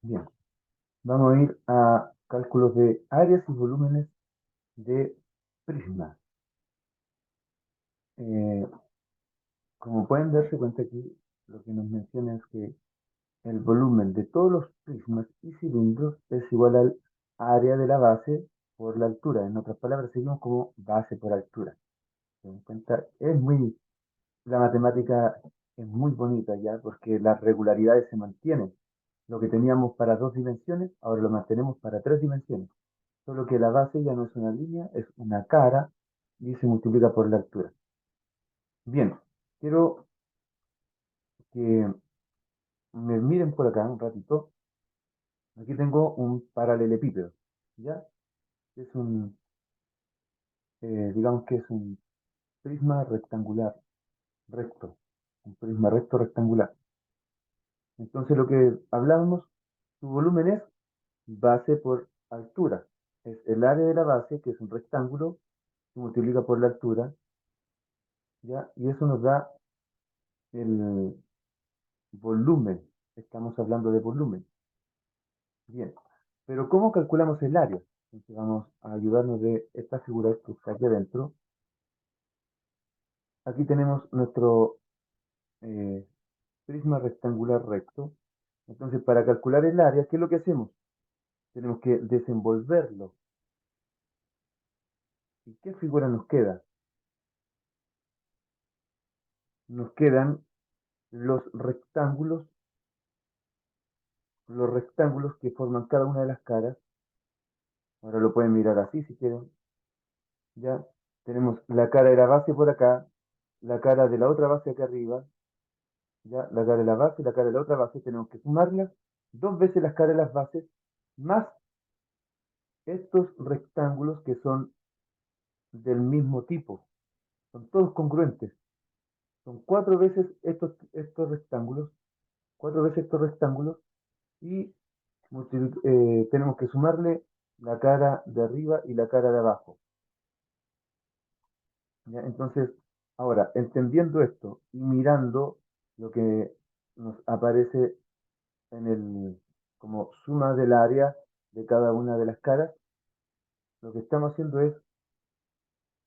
Bien, vamos a ir a cálculos de áreas y volúmenes de prisma. Eh, Como pueden darse cuenta aquí, lo que nos menciona es que el volumen de todos los prismas y cilindros es igual al área de la base por la altura. En otras palabras, seguimos como base por altura. ¿Se dan cuenta? La matemática es muy bonita ya, porque las regularidades se mantienen. Lo que teníamos para dos dimensiones, ahora lo mantenemos para tres dimensiones. Solo que la base ya no es una línea, es una cara y se multiplica por la altura. Bien, quiero que me miren por acá un ratito. Aquí tengo un paralelepípedo, ¿ya? Es digamos que es un prisma rectangular, recto, un prisma recto rectangular. Entonces lo que hablábamos, su volumen es base por altura. Es el área de la base, que es un rectángulo, se multiplica por la altura, ¿ya? Y eso nos da el volumen. Estamos hablando de volumen. Bien. Pero ¿cómo calculamos el área? Entonces vamos a ayudarnos de esta figura que está aquí adentro. Aquí tenemos nuestro eh, prisma rectangular recto. Entonces, para calcular el área, ¿qué es lo que hacemos? Tenemos que desenvolverlo. ¿Y qué figura nos queda? Nos quedan los rectángulos que forman cada una de las caras. Ahora lo pueden mirar así si quieren. Ya tenemos la cara de la base por acá, la cara de la otra base acá arriba, ya la cara de la base y la cara de la otra base. Tenemos que sumarlas dos veces las caras de las bases, más estos rectángulos que son del mismo tipo. Son todos congruentes. Son cuatro veces estos rectángulos, y tenemos que sumarle la cara de arriba y la cara de abajo. ¿Ya? Entonces, ahora, entendiendo esto y mirando lo que nos aparece en el, como suma del área de cada una de las caras, lo que estamos haciendo es,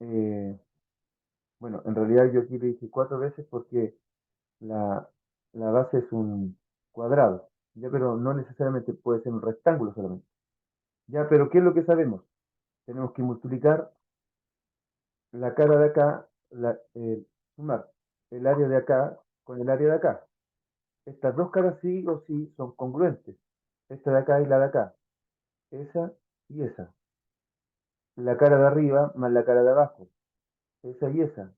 eh, bueno, en realidad yo aquí le dije cuatro veces porque la, la base es un cuadrado, ya, pero no necesariamente puede ser un rectángulo solamente. Ya, pero ¿qué es lo que sabemos? Tenemos que multiplicar la cara de acá, sumar el área de acá con el área de acá. Estas dos caras sí o sí son congruentes. Esta de acá y la de acá. Esa y esa. La cara de arriba más la cara de abajo. Esa y esa.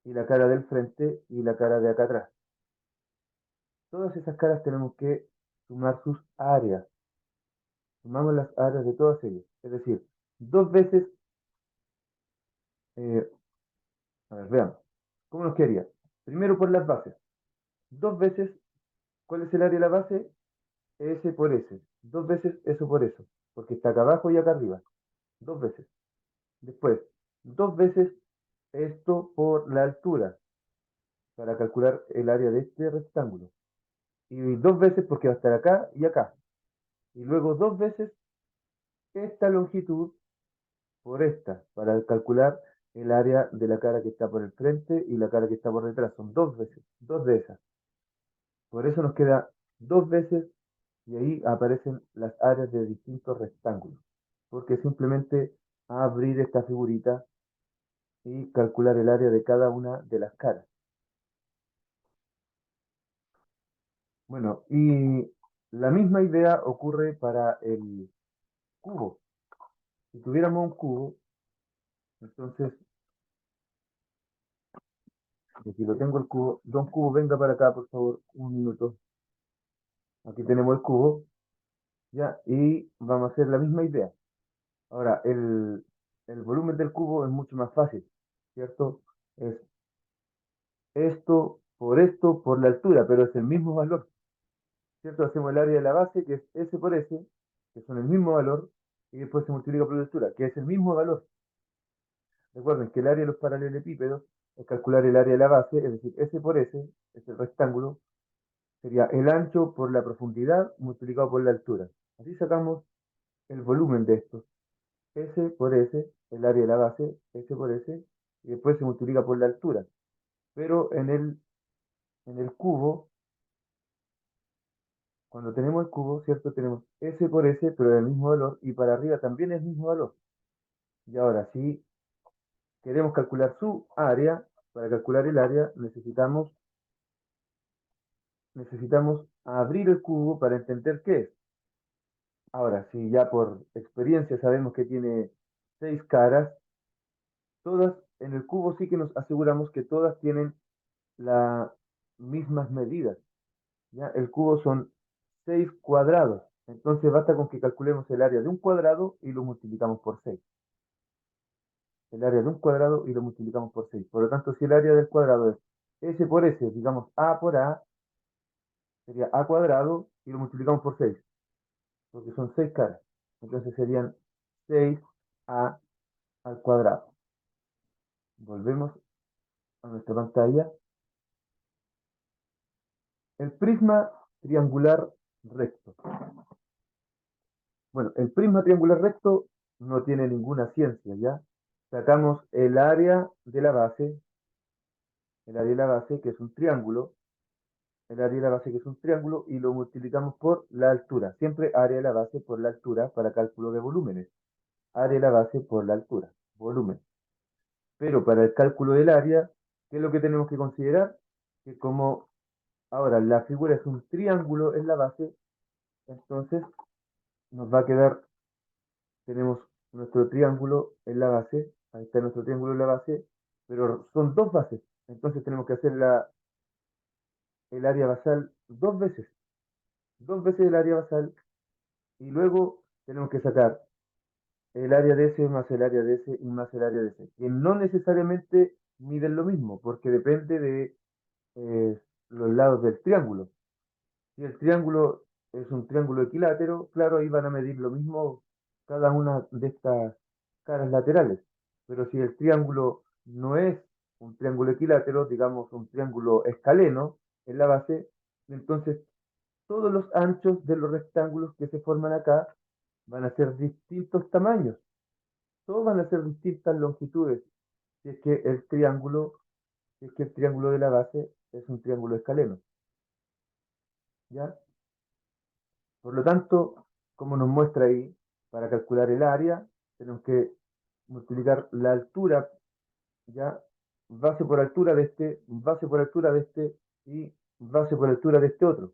Y la cara del frente y la cara de acá atrás. Todas esas caras tenemos que sumar sus áreas. Sumamos las áreas de todas ellas. Es decir, dos veces, eh, a ver, veamos. ¿Cómo nos quedaría? Primero por las bases. Dos veces, ¿cuál es el área de la base? S por S. Dos veces eso por eso. Porque está acá abajo y acá arriba. Dos veces. Después, dos veces esto por la altura, para calcular el área de este rectángulo. Y dos veces porque va a estar acá y acá. Y luego dos veces esta longitud por esta, para calcular el área de la cara que está por el frente y la cara que está por detrás. Son dos veces, dos de esas. Por eso nos queda dos veces, y ahí aparecen las áreas de distintos rectángulos. Porque simplemente abrir esta figurita y calcular el área de cada una de las caras. Bueno, y la misma idea ocurre para el cubo. Si tuviéramos un cubo, entonces, si lo tengo el cubo, don Cubo, venga para acá, por favor, un minuto. Aquí tenemos el cubo, ya, y vamos a hacer la misma idea. Ahora, el volumen del cubo es mucho más fácil, ¿cierto? Es esto por la altura, pero es el mismo valor, ¿cierto? Hacemos el área de la base, que es S por S, que son el mismo valor, y después se multiplica por la altura, que es el mismo valor. Recuerden que el área de los paralelepípedos es calcular el área de la base, es decir, S por S, es el rectángulo, sería el ancho por la profundidad multiplicado por la altura. Así sacamos el volumen de esto. S por S, el área de la base, S por S, y después se multiplica por la altura. Pero en el cubo, cuando tenemos el cubo, ¿cierto? Tenemos S por S, pero del mismo valor, y para arriba también es el mismo valor. Y ahora, si queremos calcular su área, para calcular el área necesitamos abrir el cubo para entender qué es. Ahora, si ya por experiencia sabemos que tiene 6 caras, todas en el cubo sí que nos aseguramos que todas tienen las mismas medidas. ¿Ya? El cubo son 6 cuadrados. Entonces basta con que calculemos el área de un cuadrado y lo multiplicamos por 6. El área de un cuadrado y lo multiplicamos por 6. Por lo tanto, si el área del cuadrado es S por S, digamos A por A, sería A cuadrado y lo multiplicamos por 6, porque son 6 caras. Entonces serían 6A al cuadrado. Volvemos a nuestra pantalla. El prisma triangular recto. Bueno, el prisma triangular recto no tiene ninguna ciencia, ¿ya? Sacamos el área de la base, que es un triángulo, el área de la base, que es un triángulo, y lo multiplicamos por la altura. Siempre área de la base por la altura para cálculo de volúmenes. Área de la base por la altura, volumen. Pero para el cálculo del área, ¿qué es lo que tenemos que considerar? Que como ahora la figura es un triángulo en la base, entonces nos va a quedar, tenemos nuestro triángulo en la base, ahí está nuestro triángulo en la base, pero son dos bases, entonces tenemos que hacer el área basal dos veces el área basal, y luego tenemos que sacar el área de S más el área de S y más el área de S, que no necesariamente miden lo mismo, porque depende de los lados del triángulo. Si el triángulo es un triángulo equilátero, claro, ahí van a medir lo mismo cada una de estas caras laterales. Pero si el triángulo no es un triángulo equilátero, digamos un triángulo escaleno en la base, entonces todos los anchos de los rectángulos que se forman acá van a ser distintos tamaños. Todos van a ser distintas longitudes. Si es que el triángulo de la base es un triángulo escaleno. ¿Ya? Por lo tanto, como nos muestra ahí, para calcular el área, tenemos que multiplicar la altura, ya, base por altura de este, base por altura de este y base por altura de este otro.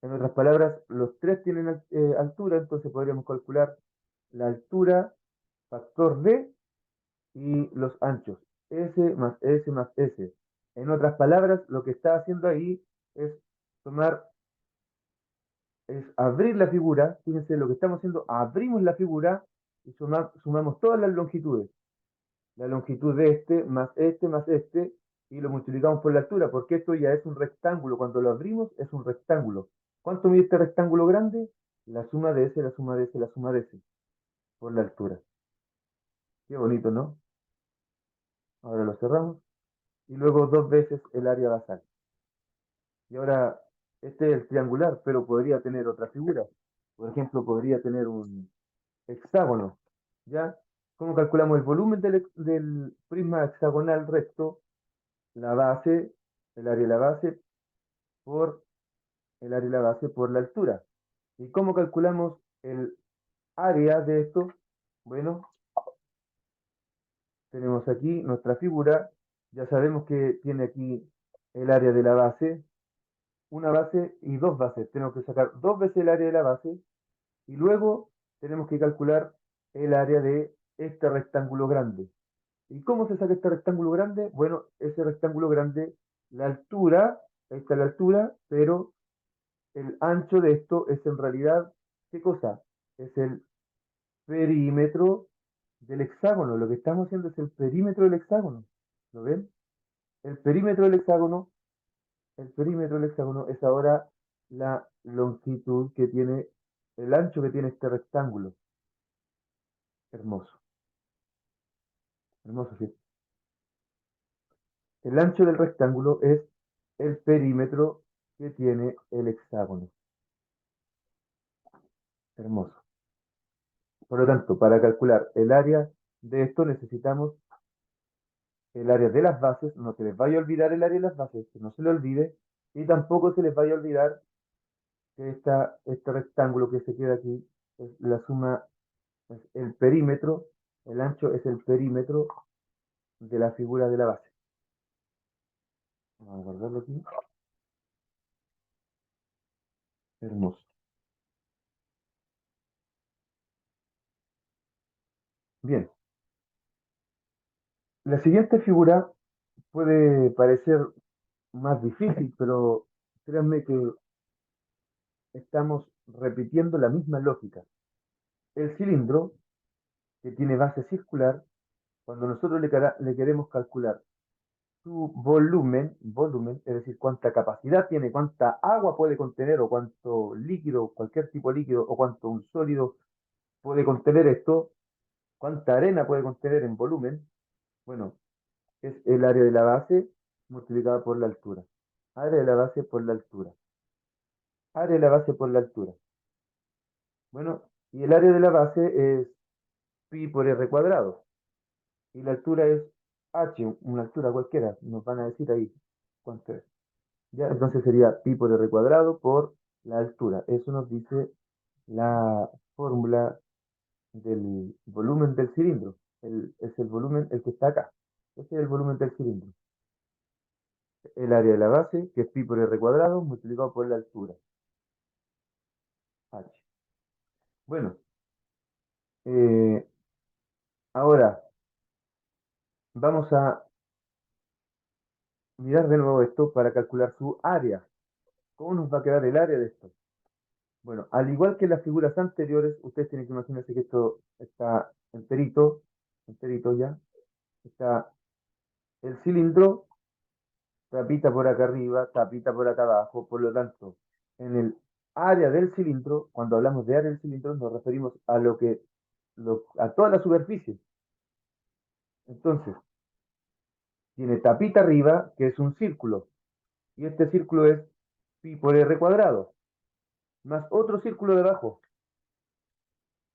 En otras palabras, los tres tienen altura, entonces podríamos calcular la altura, factor D y los anchos, S más S más S. En otras palabras, lo que está haciendo ahí es tomar es abrir la figura, fíjense lo que estamos haciendo, abrimos la figura y sumamos todas las longitudes. La longitud de este más este, y lo multiplicamos por la altura, porque esto ya es un rectángulo. Cuando lo abrimos es un rectángulo. ¿Cuánto mide este rectángulo grande? La suma de ese, la suma de ese, la suma de ese, por la altura. Qué bonito, ¿no? Ahora lo cerramos. Y luego dos veces el área basal. Y ahora, este es el triangular, pero podría tener otra figura. Por ejemplo, podría tener un hexágono, ¿ya? ¿Cómo calculamos el volumen del prisma hexagonal recto? La base, el área de la base por el área de la base por la altura. ¿Y cómo calculamos el área de esto? Bueno, tenemos aquí nuestra figura, ya sabemos que tiene aquí el área de la base, una base y dos bases. Tenemos que sacar dos veces el área de la base y luego tenemos que calcular el área de este rectángulo grande. ¿Y cómo se saca este rectángulo grande? Bueno, ese rectángulo grande, la altura, ahí está la altura, pero el ancho de esto es en realidad, ¿qué cosa? Es el perímetro del hexágono. Lo que estamos haciendo es el perímetro del hexágono. ¿Lo ven? El perímetro del hexágono, el perímetro del hexágono es ahora la longitud que tiene, el ancho que tiene este rectángulo. Hermoso, hermoso, sí. El ancho del rectángulo es el perímetro que tiene el hexágono. Hermoso. Por lo tanto, para calcular el área de esto necesitamos el área de las bases. No se les vaya a olvidar el área de las bases, que no se le olvide. Y tampoco se les vaya a olvidar que este rectángulo que se queda aquí es la suma, es el perímetro, el ancho es el perímetro de la figura de la base. Vamos a guardarlo aquí. Hermoso. Bien. La siguiente figura puede parecer más difícil, pero créanme que estamos repitiendo la misma lógica. El cilindro, que tiene base circular, cuando nosotros le queremos calcular su volumen, es decir, cuánta capacidad tiene, cuánta agua puede contener, o cuánto líquido, cualquier tipo de líquido, o cuánto un sólido puede contener esto, cuánta arena puede contener en volumen, bueno, es el área de la base multiplicada por la altura. Área de la base por la altura. Área de la base por la altura. Bueno, y el área de la base es pi por r cuadrado. Y la altura es h, una altura cualquiera. Nos van a decir ahí cuánto es. ¿Ya? Entonces sería pi por r cuadrado por la altura. Eso nos dice la fórmula del volumen del cilindro. Es el volumen, el que está acá. Ese es el volumen del cilindro. El área de la base, que es pi por r cuadrado, multiplicado por la altura, h. Bueno, eh, ahora vamos a mirar de nuevo esto para calcular su área. ¿Cómo nos va a quedar el área de esto? Bueno, al igual que las figuras anteriores, ustedes tienen que imaginarse que esto está enterito ya. Está el cilindro, tapita por acá arriba, tapita por acá abajo. Por lo tanto, en el área del cilindro, cuando hablamos de área del cilindro, nos referimos a a toda la superficie. Entonces, tiene tapita arriba, que es un círculo, y este círculo es pi por r cuadrado, más otro círculo debajo,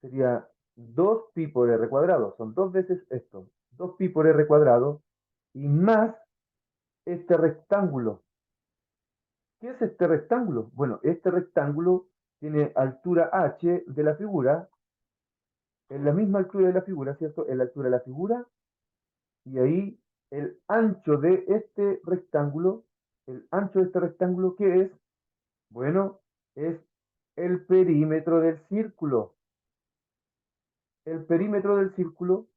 sería 2 pi por r cuadrado, son dos veces esto, 2 pi por r cuadrado, y más este rectángulo. ¿Qué es este rectángulo? Bueno, este rectángulo tiene altura h de la figura, en la misma altura de la figura, ¿cierto? En la altura de la figura, y ahí el ancho de este rectángulo, el ancho de este rectángulo, ¿qué es? Bueno, es el perímetro del círculo. El perímetro del círculo,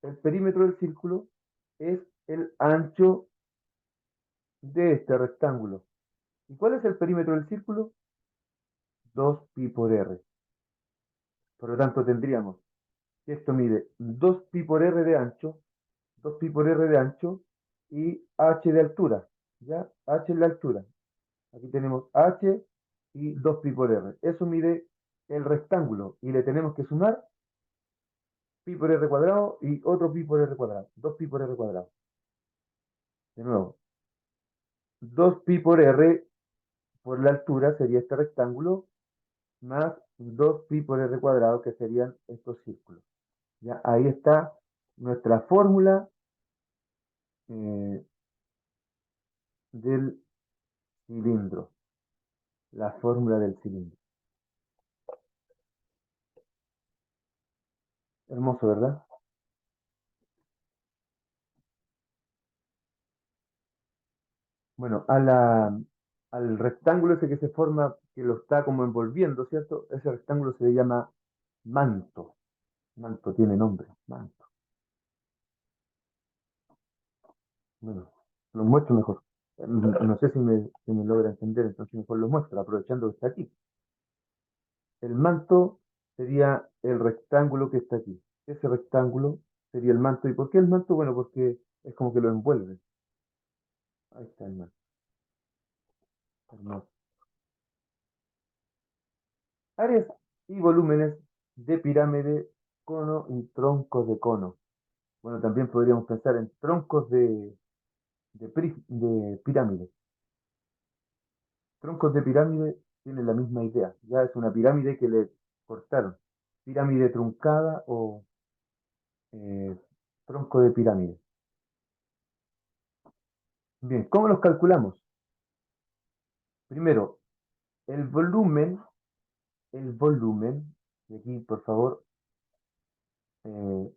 el perímetro del círculo es el ancho de este rectángulo. ¿Y cuál es el perímetro del círculo? 2 pi por r. Por lo tanto, tendríamos que esto mide 2 pi por r de ancho, 2 pi por r de ancho y h de altura. ¿Ya? H es la altura. Aquí tenemos h y 2 pi por r. Eso mide el rectángulo. Y le tenemos que sumar pi por r cuadrado y otro pi por r cuadrado. 2 pi por r cuadrado. De nuevo, 2 pi por r por la altura sería este rectángulo, más 2 pi por r cuadrado, que serían estos círculos. Ya, ahí está nuestra fórmula eh, del cilindro. La fórmula del cilindro. Hermoso, ¿verdad? Bueno, al rectángulo ese que se forma, que lo está como envolviendo, ¿cierto? Ese rectángulo se le llama manto. Manto tiene nombre, manto. Bueno, lo muestro mejor. No sé si me logra entender, entonces mejor lo muestro, aprovechando que está aquí. El manto sería el rectángulo que está aquí. Ese rectángulo sería el manto. ¿Y por qué el manto? Bueno, porque es como que lo envuelve. Ahí está el manto. Hermoso. Áreas y volúmenes de pirámide, cono y troncos de cono. Bueno, también podríamos pensar en troncos de pirámides. troncos de pirámide tienen la misma idea. Ya es una pirámide que le cortaron. Pirámide truncada o eh, tronco de pirámide. Bien, ¿cómo los calculamos? Primero, el volumen, el volumen, y aquí por favor, eh,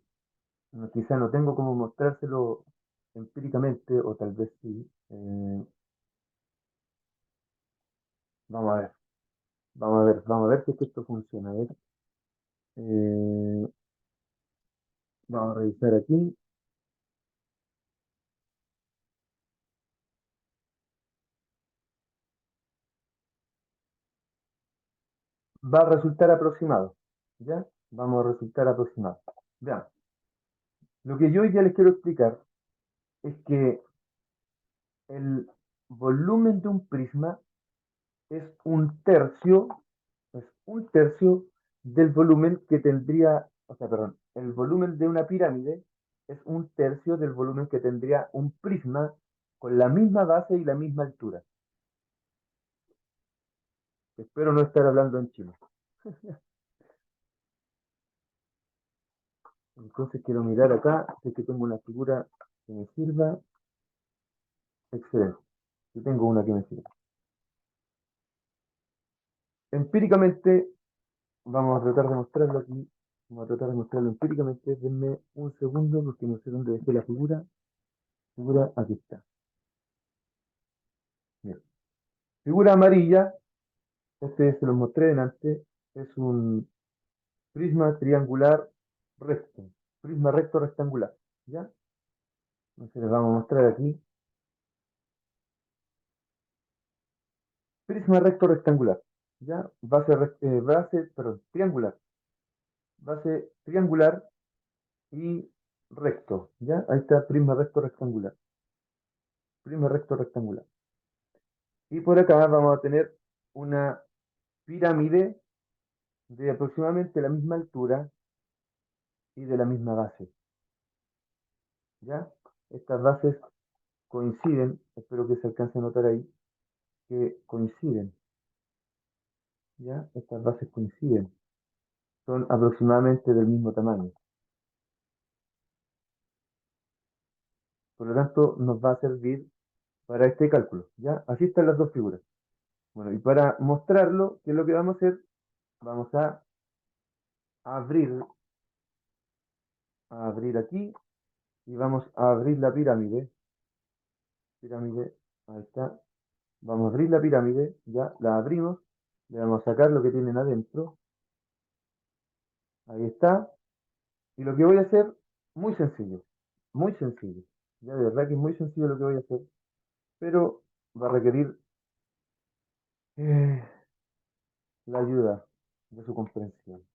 quizá no tengo cómo mostrárselo empíricamente, o tal vez sí. Vamos a ver, vamos a ver, vamos a ver si es que esto funciona. A ver, eh, vamos a revisar aquí. Va a resultar aproximado. ¿Ya? Vamos a resultar aproximado. Vean, lo que yo hoy ya les quiero explicar es que el volumen de un prisma es es un tercio del volumen que tendría, o sea, perdón, el volumen de una pirámide es un tercio del volumen que tendría un prisma con la misma base y la misma altura. Espero no estar hablando en chino. Entonces quiero mirar acá, si es que tengo una figura que me sirva. Excelente. Yo tengo una que me sirva. Empíricamente, vamos a tratar de mostrarlo aquí. Vamos a tratar de mostrarlo empíricamente. Denme un segundo porque no sé dónde dejé la figura. Figura, aquí está. Bien. Figura amarilla, este se los mostré delante, es un prisma triangular recto. Prisma recto rectangular. ¿Ya? Entonces les vamos a mostrar aquí. Prisma recto rectangular. ¿Ya? Perdón, triangular. Base triangular y recto. ¿Ya? Ahí está prisma recto rectangular. Prisma recto rectangular. Y por acá vamos a tener una pirámide de aproximadamente la misma altura y de la misma base. ¿Ya? Estas bases coinciden, espero que se alcance a notar ahí, que coinciden. ¿Ya? Estas bases coinciden. Son aproximadamente del mismo tamaño. Por lo tanto, nos va a servir para este cálculo. ¿Ya? Así están las dos figuras. Bueno, y para mostrarlo, ¿qué es lo que vamos a hacer? Vamos abrir, a abrir aquí y vamos a abrir la pirámide. Pirámide, ahí está. Vamos a abrir la pirámide, ya la abrimos, le vamos a sacar lo que tienen adentro. Ahí está. Y lo que voy a hacer, muy sencillo, muy sencillo. Ya de verdad que es muy sencillo lo que voy a hacer, pero va a requerir eh, la ayuda de su comprensión.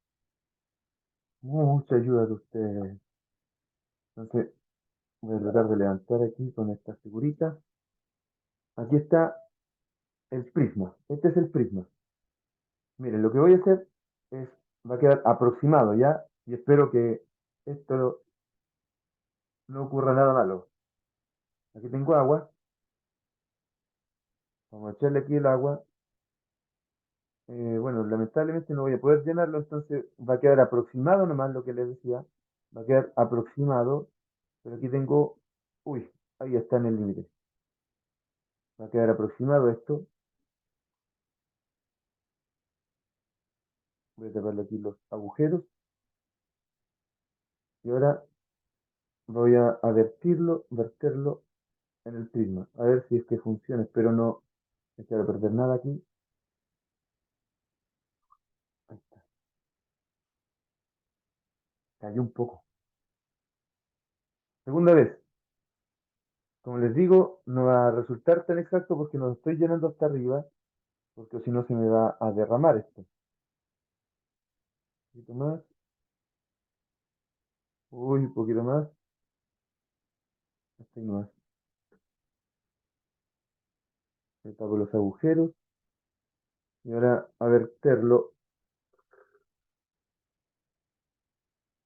Mucha ayuda de ustedes. Entonces, voy a tratar de levantar aquí con esta figurita. Aquí está el prisma. Este es el prisma. Miren, lo que voy a hacer es, va a quedar aproximado ya, y espero que esto no ocurra nada malo. Aquí tengo agua, vamos a echarle aquí el agua. Bueno, lamentablemente no voy a poder llenarlo, entonces va a quedar aproximado nomás lo que les decía. Va a quedar aproximado, pero aquí tengo, uy, ahí está en el límite. Va a quedar aproximado esto. Voy a taparle aquí los agujeros y ahora voy a verterlo en el prisma. A ver si es que funciona. Espero no echar a perder nada aquí. Ahí está. Cayó un poco. Segunda vez. Como les digo, no va a resultar tan exacto porque no lo estoy llenando hasta arriba, porque si no se me va a derramar esto. Un poquito más. Uy, un poquito más. Hasta ahí nomás. Le tapo los agujeros. Y ahora a verterlo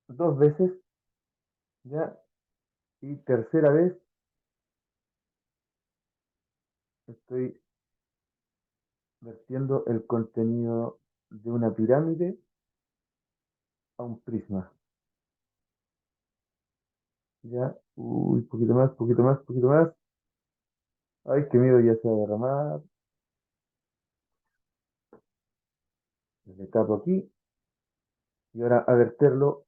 dos veces. Ya. Y tercera vez estoy vertiendo el contenido de una pirámide a un prisma. Ya, uy, poquito más, poquito más, poquito más. Ay, qué miedo, ya se va a derramar. Le tapo aquí y ahora a verterlo.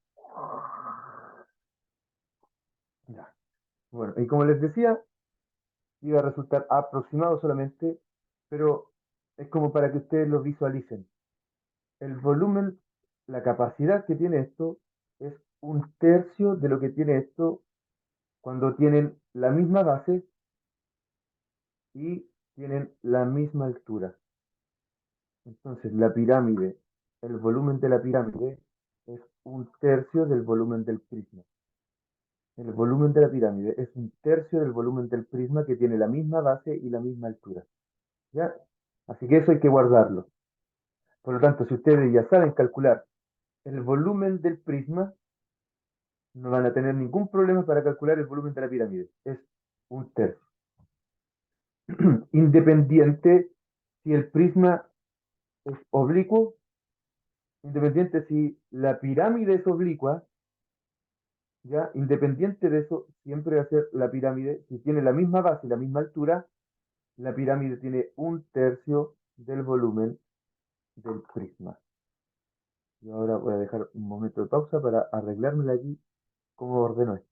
Ya. Bueno, y como les decía, iba a resultar aproximado solamente, pero es como para que ustedes lo visualicen. El volumen, la capacidad que tiene esto es un tercio de lo que tiene esto cuando tienen la misma base y tienen la misma altura. Entonces, la pirámide, el volumen de la pirámide es un tercio del volumen del prisma. El volumen de la pirámide es un tercio del volumen del prisma que tiene la misma base y la misma altura. ¿Ya? Así que eso hay que guardarlo. Por lo tanto, si ustedes ya saben calcular el volumen del prisma, no van a tener ningún problema para calcular el volumen de la pirámide. Es un tercio. Independiente si el prisma es oblicuo, independiente si la pirámide es oblicua, ya, independiente de eso, siempre va a ser la pirámide, si tiene la misma base y la misma altura, la pirámide tiene un tercio del volumen del prisma. Y ahora voy a dejar un momento de pausa para arreglármela aquí como ordeno esto.